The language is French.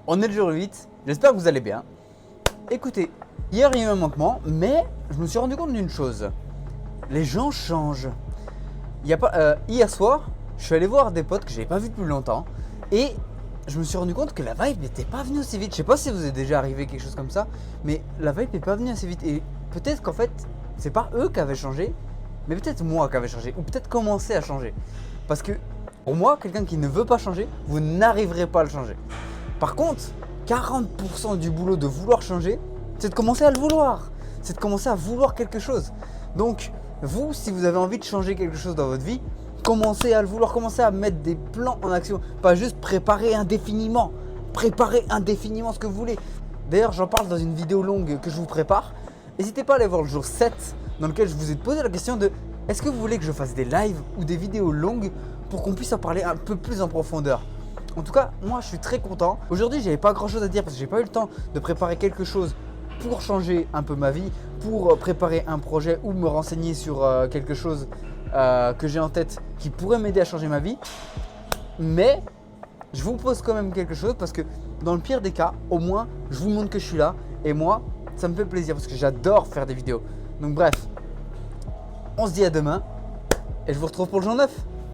On est le jour 8, j'espère que vous allez bien. Écoutez, hier il y a eu un manquement, mais je me suis rendu compte d'une chose. Les gens changent. Hier soir, je suis allé voir des potes que j'avais pas vus depuis longtemps et je me suis rendu compte que la vibe n'était pas venue aussi vite. Je sais pas si vous est déjà arrivé quelque chose comme ça, mais la vibe n'est pas venue assez vite. Et peut-être qu'en fait, c'est pas eux qui avaient changé, mais peut-être moi qui avais changé, ou peut-être commencé à changer. Parce que pour moi, quelqu'un qui ne veut pas changer, vous n'arriverez pas à le changer. Par contre, 40% du boulot de vouloir changer, c'est de commencer à le vouloir. C'est de commencer à vouloir quelque chose. Donc, vous, si vous avez envie de changer quelque chose dans votre vie, commencez à le vouloir, commencez à mettre des plans en action. Pas juste préparer indéfiniment. Préparez indéfiniment ce que vous voulez. D'ailleurs, j'en parle dans une vidéo longue que je vous prépare. N'hésitez pas à aller voir le jour 7, dans lequel je vous ai posé la question de est-ce que vous voulez que je fasse des lives ou des vidéos longues pour qu'on puisse en parler un peu plus en profondeur. En tout cas, moi je suis très content. Aujourd'hui, j'avais pas grand chose à dire parce que j'ai pas eu le temps de préparer quelque chose pour changer un peu ma vie, pour préparer un projet ou me renseigner sur quelque chose que j'ai en tête qui pourrait m'aider à changer ma vie. Mais je vous pose quand même quelque chose parce que dans le pire des cas, au moins je vous montre que je suis là et moi ça me fait plaisir parce que j'adore faire des vidéos. Donc bref, on se dit à demain et je vous retrouve pour le jour 9.